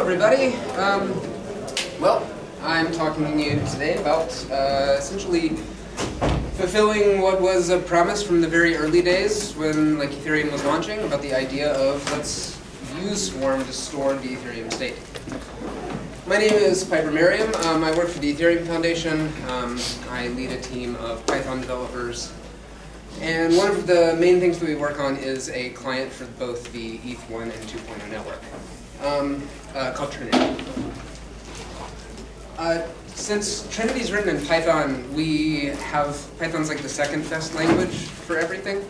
everybody. Well, I'm talking to you today about essentially fulfilling what was a promise from the very early days when Ethereum was launching about the idea of let's use Swarm to store the Ethereum state. My name is Merriam. I work for the Ethereum Foundation. I lead a team of Python developers. And one of the main things that we work on is a client for both the ETH1 and 2.0 network called Trinity. Since Trinity is written in Python, we have Python's like the second best language for everything.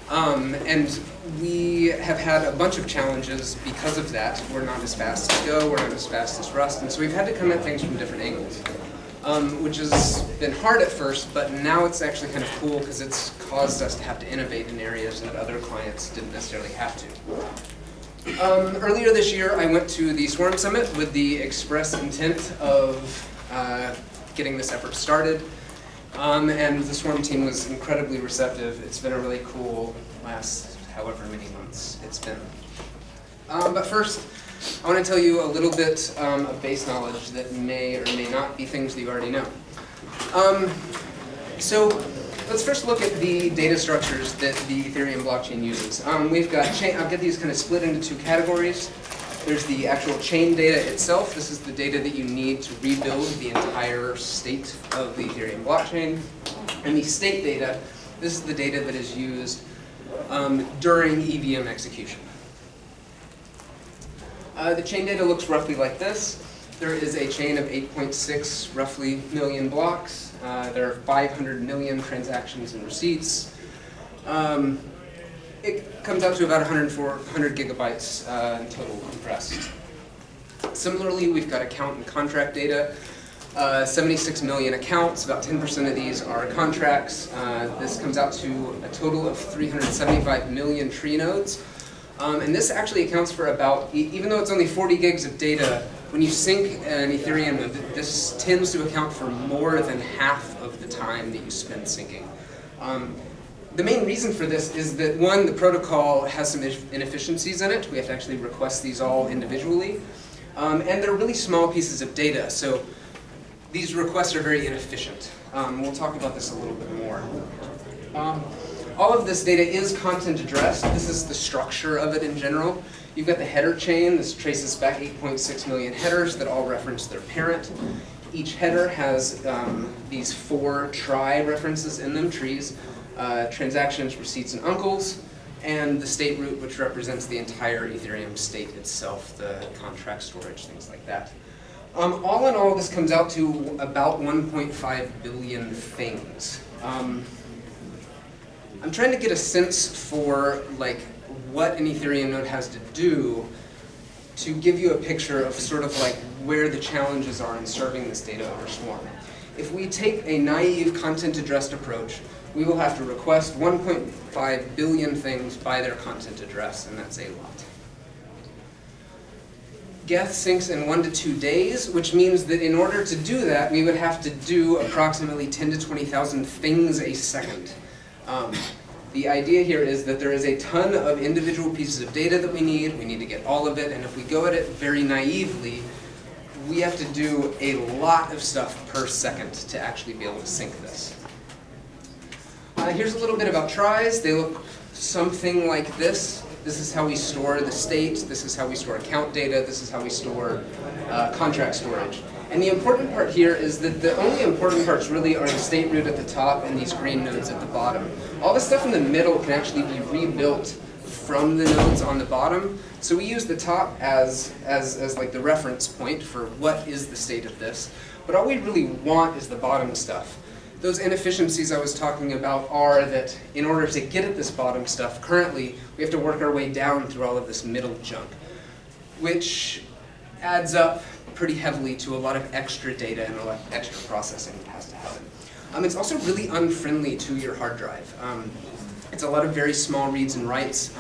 And we have had a bunch of challenges because of that. We're not as fast as Go, we're not as fast as Rust, and so we've had to come at things from different angles. Which has been hard at first, but now it's actually kind of cool because it's caused us to have to innovate in areas that other clients didn't necessarily have to. Earlier this year, I went to the Swarm Summit with the express intent of getting this effort started. And the Swarm team was incredibly receptive. It's been a really cool last however many months it's been. But first, I want to tell you a little bit of base knowledge that may or may not be things that you already know. So let's first look at the data structures that the Ethereum blockchain uses. We've got I've got these kind of split into two categories. There's the actual chain data itself. This is the data that you need to rebuild the entire state of the Ethereum blockchain. And the state data, this is the data that is used during EVM execution. The chain data looks roughly like this. There is a chain of 8.6 roughly million blocks. There are 500 million transactions and receipts. It comes out to about 100 gigabytes in total compressed. Similarly, we've got account and contract data. 76 million accounts, about 10% of these are contracts. This comes out to a total of 375 million tree nodes. And this actually accounts for about, even though it's only 40 gigs of data, when you sync an Ethereum node, this tends to account for more than half of the time that you spend syncing. The main reason for this is that, one, the protocol has some inefficiencies in it. We have to actually request these all individually. And they're really small pieces of data, so these requests are very inefficient. We'll talk about this a little bit more. All of this data is content addressed. This is the structure of it in general. You've got the header chain. This traces back 8.6 million headers that all reference their parent. Each header has these 4 trie references in them, trees, transactions, receipts, and uncles, and the state root, which represents the entire Ethereum state itself, the contract storage, things like that. All in all, this comes out to about 1.5 billion things. I'm trying to get a sense for what an Ethereum node has to do to give you a picture of sort of where the challenges are in serving this data over Swarm. If we take a naive content-addressed approach, we will have to request 1.5 billion things by their content address, and that's a lot. Geth syncs in 1 to 2 days, which means that in order to do that, we would have to do approximately 10 to 20,000 things a second. The idea here is that there is a ton of individual pieces of data that we need to get all of it, and if we go at it very naively, we have to do a lot of stuff per second to actually be able to sync this. Here's a little bit about tries. They look something like this. This is how we store the state, this is how we store account data, this is how we store contract storage. And the important part here is that the only important parts really are the state root at the top and these green nodes at the bottom. All the stuff in the middle can actually be rebuilt from the nodes on the bottom. So we use the top as like the reference point for what is the state of this. But all we really want is the bottom stuff. Those inefficiencies I was talking about are that in order to get at this bottom stuff, currently we have to work our way down through all of this middle junk, which adds up pretty heavily to a lot of extra data and a lot of extra processing that has to happen. It's also really unfriendly to your hard drive. It's a lot of very small reads and writes.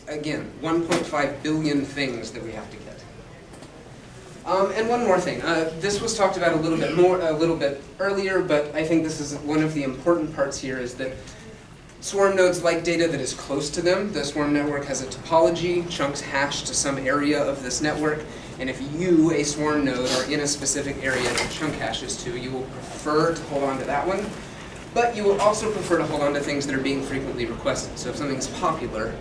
Again, 1.5 billion things that we have to get. And one more thing. This was talked about a little bit earlier, but I think this is one of the important parts here is that Swarm nodes like data that is close to them. The swarm network has a topology, chunks hashed to some area of this network, and if you, a swarm node, are in a specific area that chunk hashes to, you will prefer to hold on to that one, but you will also prefer to hold on to things that are being frequently requested. So if something's popular,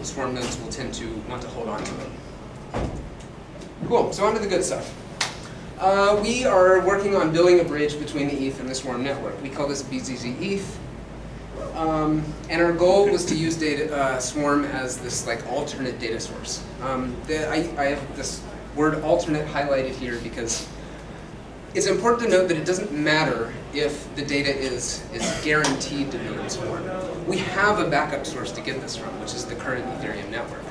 swarm nodes will tend to want to hold on to it. Cool, so on to the good stuff. We are working on building a bridge between the ETH and the swarm network. We call this BZZ ETH. And our goal was to use Swarm as this like alternate data source. I have this word alternate highlighted here because it's important to note that it doesn't matter if the data is guaranteed to be in Swarm. We have a backup source to get this from, which is the current Ethereum network.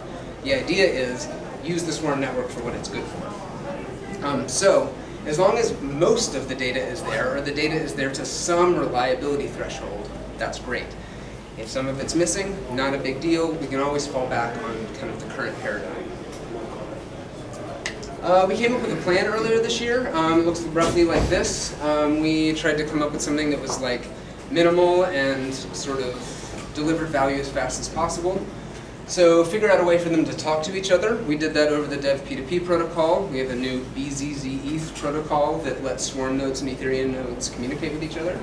The idea is use the Swarm network for what it's good for. So as long as most of the data is there, or the data is there to some reliability threshold, that's great. If some of it's missing, not a big deal. We can always fall back on kind of the current paradigm. We came up with a plan earlier this year. It looks roughly like this. We tried to come up with something that was like minimal and sort of delivered value as fast as possible. So figure out a way for them to talk to each other. We did that over the Dev P2P protocol. We have a new BZZ ETH protocol that lets Swarm nodes and Ethereum nodes communicate with each other.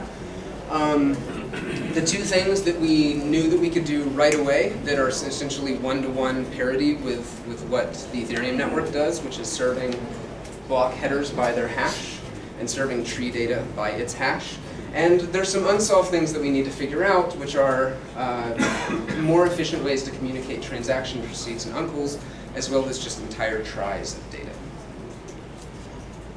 The two things that we knew that we could do right away that are essentially one-to-one parity with what the Ethereum network does, which is serving block headers by their hash and serving tree data by its hash. And there's some unsolved things that we need to figure out, which are more efficient ways to communicate transaction receipts and uncles, as well as just entire tries of data.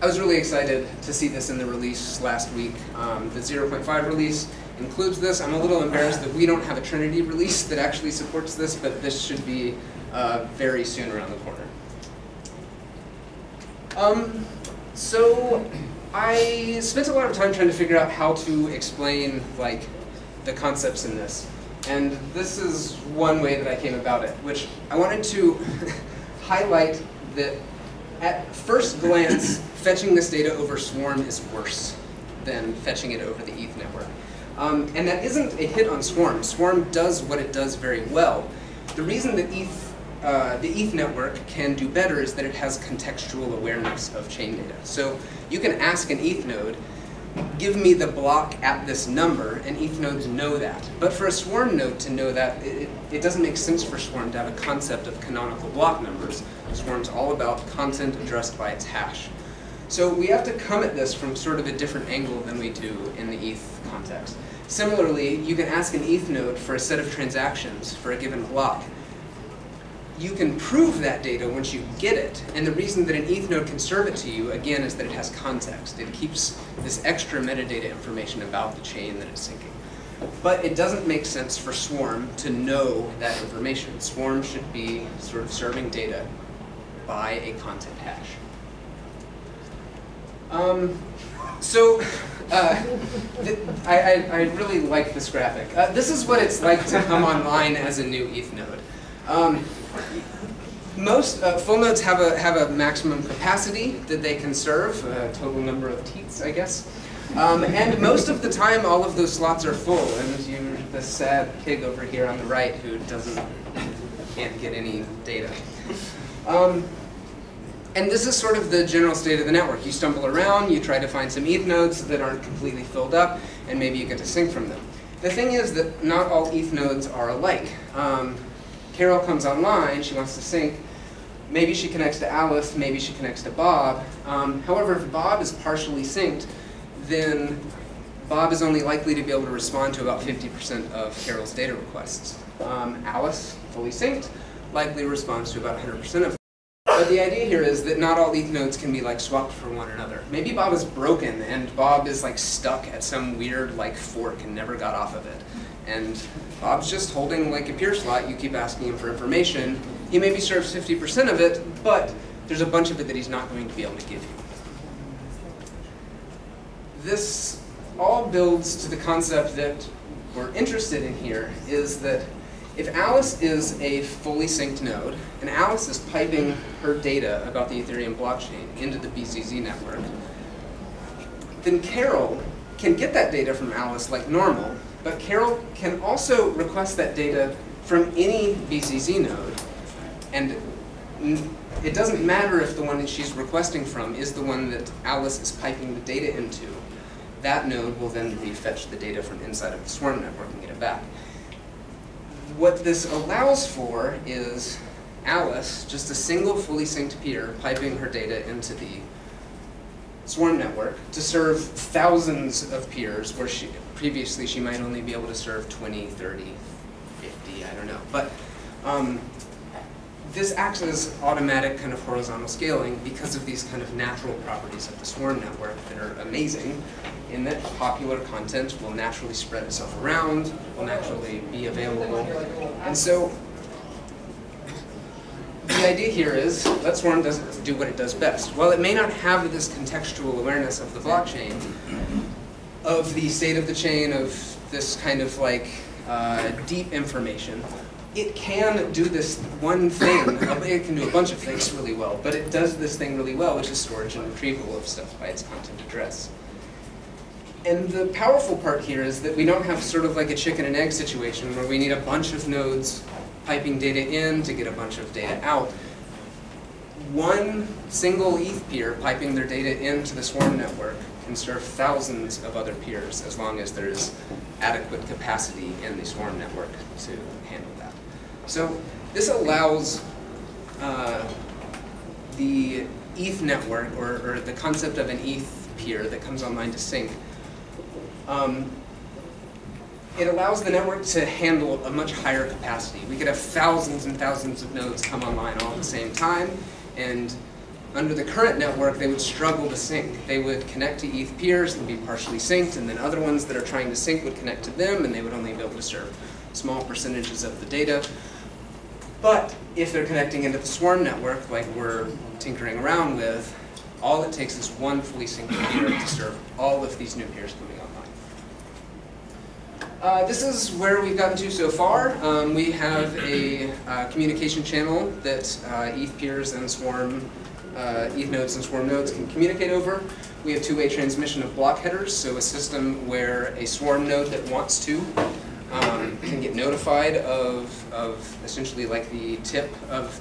I was really excited to see this in the release last week. The 0.5 release includes this. I'm a little embarrassed that we don't have a Trinity release that actually supports this, but this should be very soon around the corner. So I spent a lot of time trying to figure out how to explain like the concepts in this. And this is one way that I came about it, which I wanted to highlight that at first glance, fetching this data over Swarm is worse than fetching it over the ETH network. And that isn't a hit on Swarm. Swarm does what it does very well. The reason that the ETH network can do better is that it has contextual awareness of chain data. So you can ask an ETH node, give me the block at this number, and ETH nodes know that. But for a Swarm node to know that, it doesn't make sense for Swarm to have a concept of canonical block numbers. Swarm's all about content addressed by its hash. So we have to come at this from sort of a different angle than we do in the ETH context. Similarly, you can ask an ETH node for a set of transactions for a given block. You can prove that data once you get it, and the reason that an ETH node can serve it to you, again, is that it has context. It keeps this extra metadata information about the chain that it's syncing. But it doesn't make sense for Swarm to know that information. Swarm should be sort of serving data by a content hash. I really like this graphic. This is what it's like to come online as a new ETH node. Most full nodes have a maximum capacity that they can serve, a total number of teats, I guess. And most of the time, all of those slots are full, and you're the sad pig over here on the right who can't get any data. And this is sort of the general state of the network. You stumble around, you try to find some ETH nodes that aren't completely filled up, and maybe you get to sync from them. The thing is that not all ETH nodes are alike. Carol comes online, she wants to sync. Maybe she connects to Alice, maybe she connects to Bob. However, if Bob is partially synced, then Bob is only likely to be able to respond to about 50% of Carol's data requests. Alice, fully synced, likely responds to about 100% of them. But the idea here is that not all ETH nodes can be like swapped for one another. Maybe Bob is broken and Bob is like stuck at some weird like fork and never got off of it. And Bob's just holding like a peer slot, you keep asking him for information. He maybe serves 50% of it, but there's a bunch of it that he's not going to be able to give you. This all builds to the concept that we're interested in here, is that if Alice is a fully synced node, and Alice is piping her data about the Ethereum blockchain into the BZZ network, then Carol can get that data from Alice like normal, But Carol can also request that data from any BCZ node, and it doesn't matter if the one that she's requesting from is the one that Alice is piping the data into. That node will then refetch the data from inside of the swarm network and get it back. What this allows for is Alice, just a single fully synced peer, piping her data into the swarm network to serve thousands of peers where previously she might only be able to serve 20, 30, 50, I don't know. But this acts as automatic kind of horizontal scaling because of these kind of natural properties of the swarm network that are amazing in that popular content will naturally spread itself around, will naturally be available. And so the idea here is let Swarm do what it does best. While it may not have this contextual awareness of the blockchain, of the state of the chain, of this kind of like deep information, it can do this one thing. It can do a bunch of things really well, but it does this thing really well, which is storage and retrieval of stuff by its content address. And the powerful part here is that we don't have sort of like a chicken and egg situation where we need a bunch of nodes piping data in to get a bunch of data out. One single ETH peer piping their data into the swarm network can serve thousands of other peers as long as there's adequate capacity in the swarm network to handle that. So this allows the ETH network, or the concept of an ETH peer that comes online to sync, it allows the network to handle a much higher capacity. We could have thousands and thousands of nodes come online all at the same time, and under the current network, they would struggle to sync. They would connect to ETH peers and be partially synced, and then other ones that are trying to sync would connect to them, and they would only be able to serve small percentages of the data. But if they're connecting into the swarm network, like we're tinkering around with, all it takes is one fully synced peer to serve all of these new peers coming online. This is where we've gotten to so far. We have a communication channel that ETH peers and swarm, ETH nodes and swarm nodes can communicate over. We have two-way transmission of block headers, so a system where a swarm node that wants to can get notified of essentially like the tip of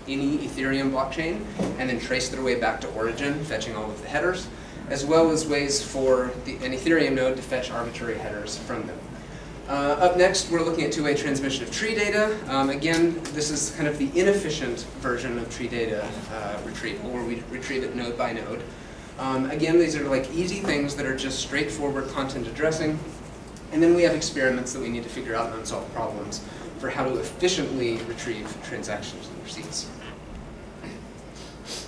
any Ethereum blockchain and then trace their way back to origin, fetching all of the headers, as well as ways for an Ethereum node to fetch arbitrary headers from them. Up next, we're looking at two-way transmission of tree data. Again, this is kind of the inefficient version of tree data retrieval, where we retrieve it node by node. Again, these are like easy things that are just straightforward content addressing. And then we have experiments that we need to figure out and unsolved problems for how to efficiently retrieve transactions and receipts.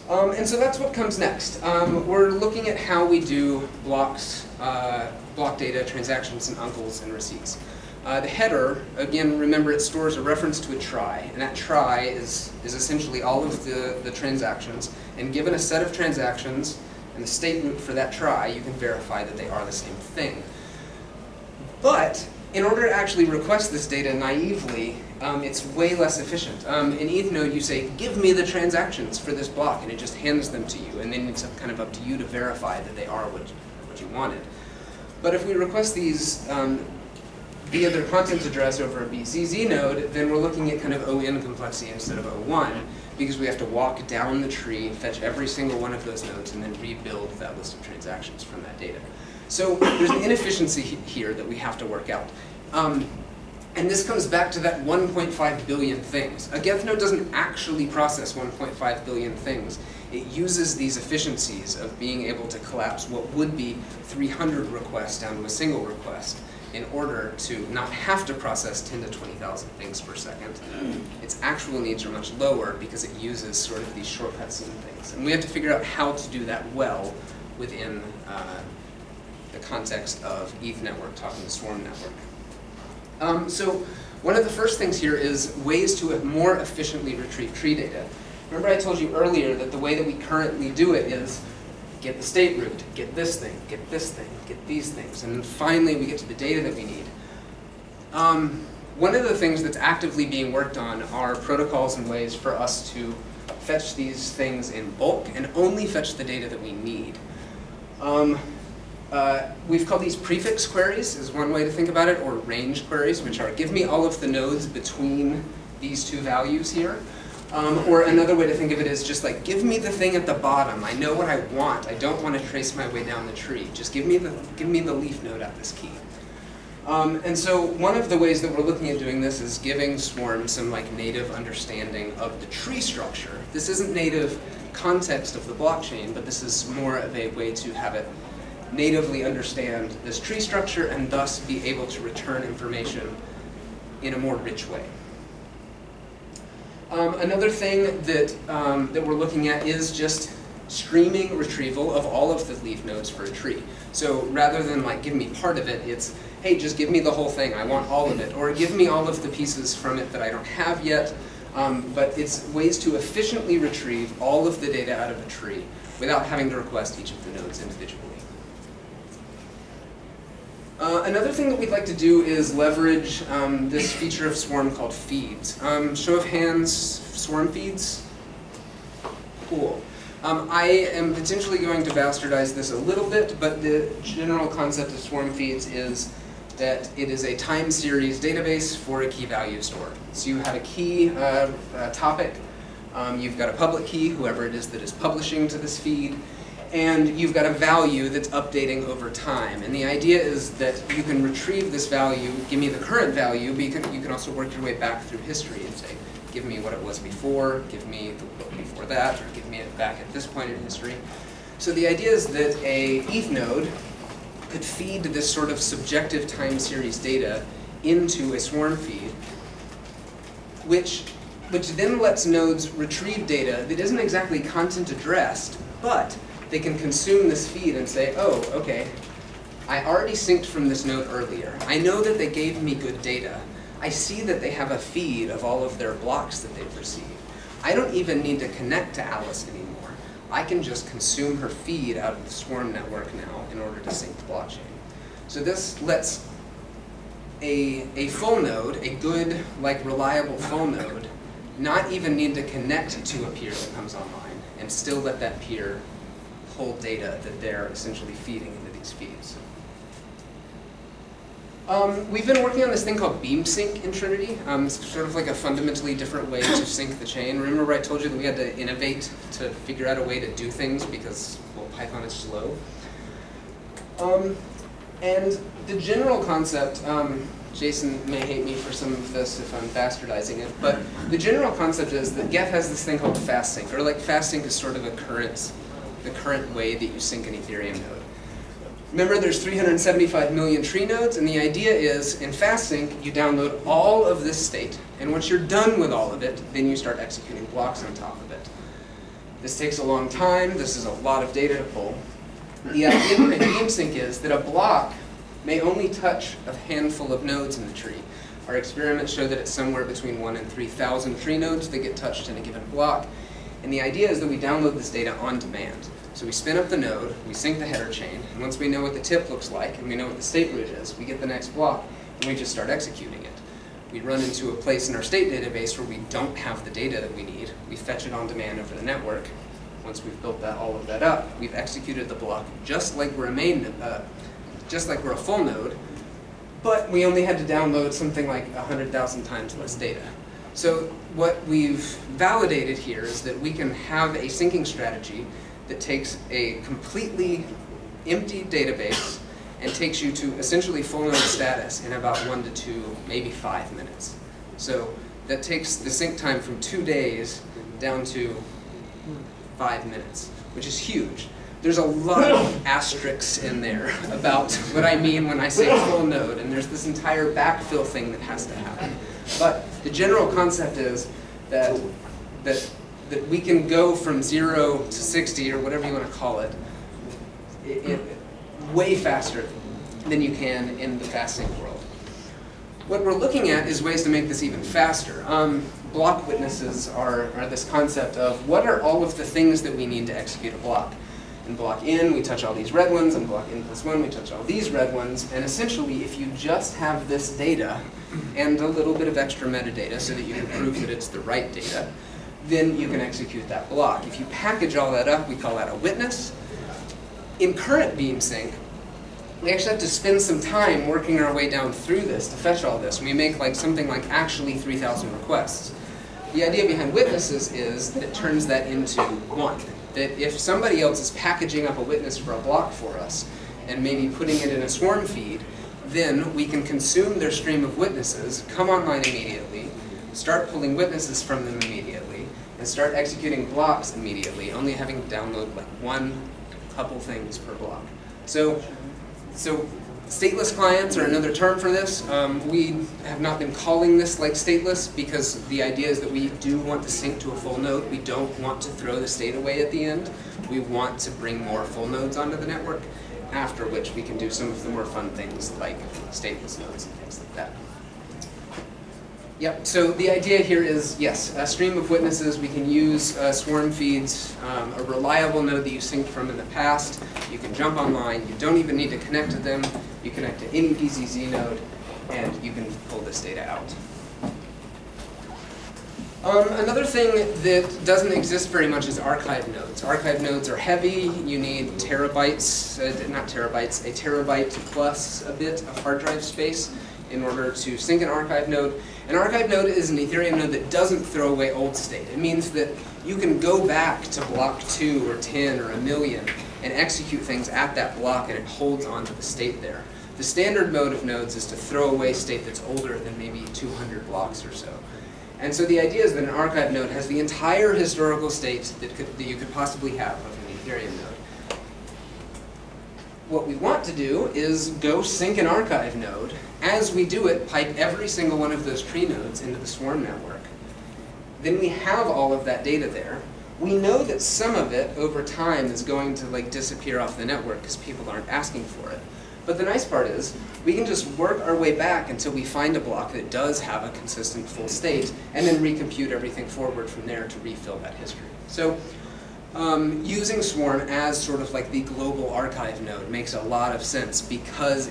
And so that's what comes next. We're looking at how we do blocks, block data, transactions, and uncles, and receipts. The header, again, remember it stores a reference to a trie, and that trie is essentially all of the transactions. And given a set of transactions and the state root for that trie, you can verify that they are the same thing. But in order to actually request this data naively, it's way less efficient. In ETH node, you say, give me the transactions for this block, and it just hands them to you, and then it's kind of up to you to verify that they are what you wanted. But if we request these via their content address over a BCZ node, then we're looking at kind of ON complexity instead of O1, because we have to walk down the tree, fetch every single one of those nodes, and then rebuild that list of transactions from that data. So there's an inefficiency here that we have to work out. And this comes back to that 1.5 billion things. A Geth node doesn't actually process 1.5 billion things. It uses these efficiencies of being able to collapse what would be 300 requests down to a single request in order to not have to process 10 to 20,000 things per second. Its actual needs are much lower because it uses sort of these shortcuts and things. And we have to figure out how to do that well within the context of ETH network talking to swarm network. So one of the first things here is ways to more efficiently retrieve tree data. Remember I told you earlier that the way that we currently do it is get the state root, get this thing, get this thing, get these things, and then finally we get to the data that we need. One of the things that's actively being worked on are protocols and ways for us to fetch these things in bulk and only fetch the data that we need. We've called these prefix queries, is one way to think about it, or range queries, which are give me all of the nodes between these two values here. Or another way to think of it is just like, give me the thing at the bottom. I know what I want. I don't want to trace my way down the tree. Just give me the leaf node at this key. And so one of the ways that we're looking at doing this is giving Swarm some like native understanding of the tree structure. This isn't native context of the blockchain, but this is more of a way to have it natively understand this tree structure and thus be able to return information in a more rich way. Another thing that, that we're looking at is just streaming retrieval of all of the leaf nodes for a tree. So rather than like give me part of it, it's, hey, just give me the whole thing, I want all of it. Or give me all of the pieces from it that I don't have yet. But it's ways to efficiently retrieve all of the data out of a tree without having to request each of the nodes individually. Another thing that we'd like to do is leverage this feature of Swarm called feeds. Show of hands, Swarm feeds? Cool. I am potentially going to bastardize this a little bit, but the general concept of Swarm feeds is that it is a time series database for a key value store. So you have a key topic, you've got a public key, whoever it is that is publishing to this feed, and you've got a value that's updating over time. And the idea is that you can retrieve this value, give me the current value, but you can also work your way back through history and say, give me what it was before, give me the before that, or give me it back at this point in history. So the idea is that a ETH node could feed this sort of subjective time series data into a Swarm feed, which then lets nodes retrieve data that isn't exactly content addressed, but they can consume this feed and say, oh, okay, I already synced from this node earlier. I know that they gave me good data. I see that they have a feed of all of their blocks that they've received. I don't even need to connect to Alice anymore. I can just consume her feed out of the Swarm network now in order to sync the blockchain. So this lets a full node, a good, like reliable full node, not even need to connect to a peer that comes online and still let that peer hold data that they're essentially feeding into these feeds. We've been working on this thing called beam sync in Trinity. It's sort of like a fundamentally different way to sync the chain. Remember I told you that we had to innovate to figure out a way to do things because, well, Python is slow. And the general concept, Jason may hate me for some of this if I'm bastardizing it, but the general concept is that Geth has this thing called fast sync, or like fast sync is sort of the current way that you sync an Ethereum node. Remember, there's 375 million tree nodes, and the idea is, in FastSync, you download all of this state, and once you're done with all of it, then you start executing blocks on top of it. This takes a long time, this is a lot of data to pull. The idea behind BeamSync is that a block may only touch a handful of nodes in the tree. Our experiments show that it's somewhere between 1 and 3,000 tree nodes that get touched in a given block, and the idea is that we download this data on demand. So we spin up the node, we sync the header chain, and once we know what the tip looks like and we know what the state root is, we get the next block and we just start executing it. We run into a place in our state database where we don't have the data that we need. We fetch it on demand over the network. Once we've built all of that up, we've executed the block just like we're a full node, but we only had to download something like 100,000 times less data. So what we've validated here is that we can have a syncing strategy that takes a completely empty database and takes you to essentially full node status in about 1 to 2, maybe 5 minutes. So that takes the sync time from 2 days down to 5 minutes, which is huge. There's a lot of asterisks in there about what I mean when I say full node, and there's this entire backfill thing that has to happen. But the general concept is that we can go from 0 to 60, or whatever you want to call it, way faster than you can in the FastSync world. What we're looking at is ways to make this even faster. Block witnesses are this concept of what are all of the things that we need to execute a block. In block in, we touch all these red ones, and block in plus 1, we touch all these red ones, and essentially if you just have this data and a little bit of extra metadata so that you can prove that it's the right data, then you can execute that block. If you package all that up, we call that a witness. In current BeamSync, we actually have to spend some time working our way down through this to fetch all this. We make like something like actually 3,000 requests. The idea behind witnesses is that it turns that into one. That if somebody else is packaging up a witness for a block for us and maybe putting it in a swarm feed, then we can consume their stream of witnesses, come online immediately, start pulling witnesses from them immediately, and start executing blocks immediately, only having to download like one couple things per block. So stateless clients are another term for this. We have not been calling this like stateless because the idea is that we do want to sync to a full node. We don't want to throw the state away at the end. We want to bring more full nodes onto the network, after which we can do some of the more fun things like stateless nodes and things like that. Yep, so the idea here is, yes, a stream of witnesses. We can use swarm feeds, a reliable node that you synced from in the past. You can jump online. You don't even need to connect to them. You connect to any PZZ node, and you can pull this data out. Another thing that doesn't exist very much is archive nodes. Archive nodes are heavy. You need terabytes, not terabytes, a terabyte plus a bit of hard drive space in order to sync an archive node. An archive node is an Ethereum node that doesn't throw away old state. It means that you can go back to block 2 or 10 or 1,000,000 and execute things at that block, and it holds onto the state there. The standard mode of nodes is to throw away state that's older than maybe 200 blocks or so. And so the idea is that an archive node has the entire historical state that you could possibly have of an Ethereum node. What we want to do is go sync an archive node. As we do it, pipe every single one of those tree nodes into the swarm network. Then we have all of that data there. We know that some of it over time is going to like disappear off the network because people aren't asking for it. But the nice part is we can just work our way back until we find a block that does have a consistent full state, and then recompute everything forward from there to refill that history. So using Swarm as sort of like the global archive node makes a lot of sense because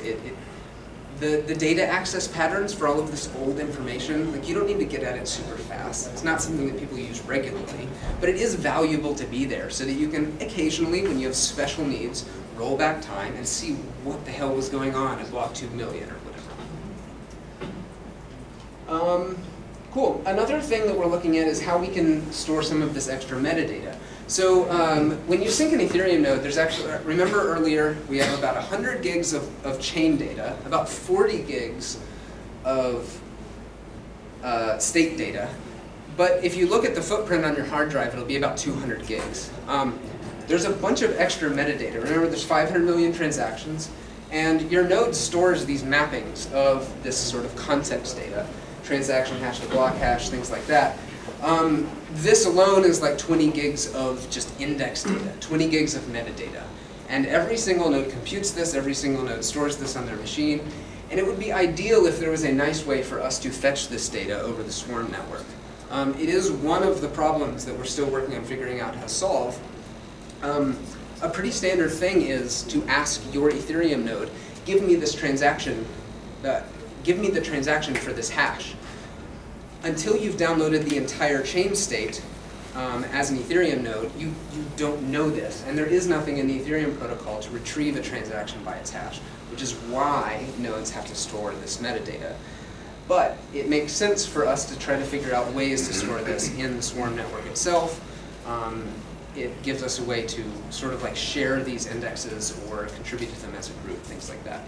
the data access patterns for all of this old information, like you don't need to get at it super fast. It's not something that people use regularly, but it is valuable to be there so that you can occasionally, when you have special needs, roll back time and see what the hell was going on at block 2 million or whatever. Cool. Another thing that we're looking at is how we can store some of this extra metadata. So when you sync an Ethereum node, there's actually, remember earlier, we have about 100 gigs of chain data, about 40 gigs of state data. But if you look at the footprint on your hard drive, it'll be about 200 gigs. There's a bunch of extra metadata. Remember, there's 500 million transactions, and your node stores these mappings of this sort of context data, transaction hash to block hash, things like that. This alone is like 20 gigs of just index data, 20 gigs of metadata. And every single node computes this, every single node stores this on their machine, and it would be ideal if there was a nice way for us to fetch this data over the Swarm network. It is one of the problems that we're still working on figuring out how to solve. A pretty standard thing is to ask your Ethereum node, give me this transaction, give me the transaction for this hash. Until you've downloaded the entire chain state as an Ethereum node, you don't know this. And there is nothing in the Ethereum protocol to retrieve a transaction by its hash, which is why nodes have to store this metadata. But it makes sense for us to try to figure out ways to store this in the Swarm network itself. It gives us a way to sort of like share these indexes or contribute to them as a group, things like that.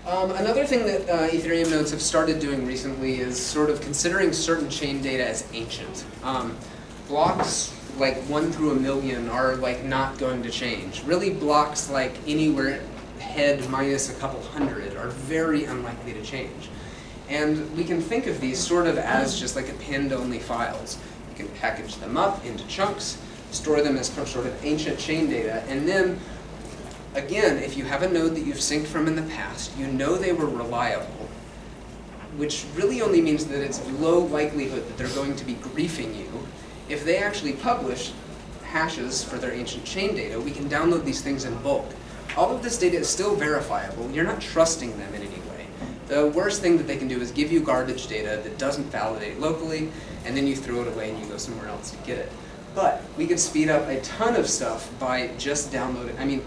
Another thing that Ethereum nodes have started doing recently is sort of considering certain chain data as ancient. Blocks like 1 through 1,000,000 are like not going to change. Really, blocks like anywhere head minus a couple hundred are very unlikely to change. And we can think of these sort of as just like append-only files. You can package them up into chunks, store them as sort of ancient chain data, and then again, if you have a node that you've synced from in the past, you know they were reliable, which really only means that it's low likelihood that they're going to be griefing you. If they actually publish hashes for their ancient chain data, we can download these things in bulk. All of this data is still verifiable. You're not trusting them in any way. The worst thing that they can do is give you garbage data that doesn't validate locally, and then you throw it away and you go somewhere else to get it. But we could speed up a ton of stuff by just downloading. I mean,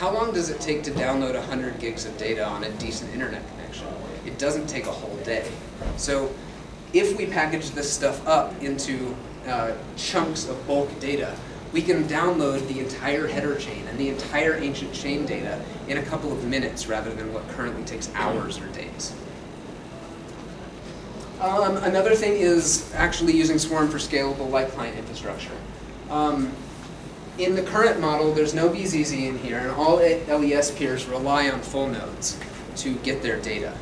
How long does it take to download 100 gigs of data on a decent internet connection? It doesn't take a whole day. So if we package this stuff up into chunks of bulk data, we can download the entire header chain and the entire ancient chain data in a couple of minutes rather than what currently takes hours or days. Another thing is actually using Swarm for scalable light client infrastructure. In the current model, there's no BZZ in here, and all LES peers rely on full nodes to get their data.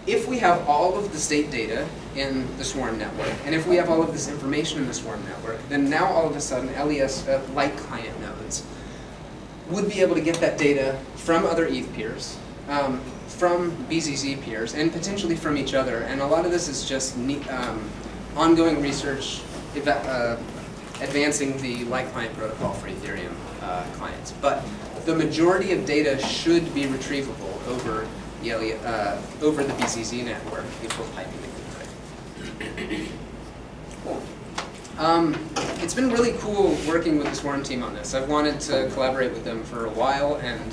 If we have all of the state data in the Swarm network, and if we have all of this information in the Swarm network, then now all of a sudden LES light client nodes would be able to get that data from other ETH peers, from BZZ peers, and potentially from each other. And a lot of this is just ongoing research advancing the light client protocol for Ethereum clients. But the majority of data should be retrievable over the BZZ network if we're piping it. Cool. It's been really cool working with the Swarm team on this. I've wanted to collaborate with them for a while, and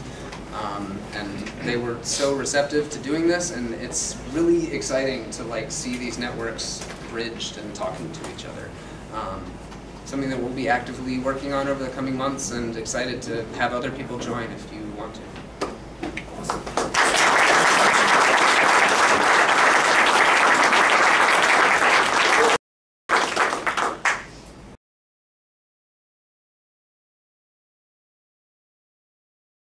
they were so receptive to doing this, and it's really exciting to see these networks bridged and talking to each other. Something that we'll be actively working on over the coming months, and excited to have other people join if you want to. Awesome.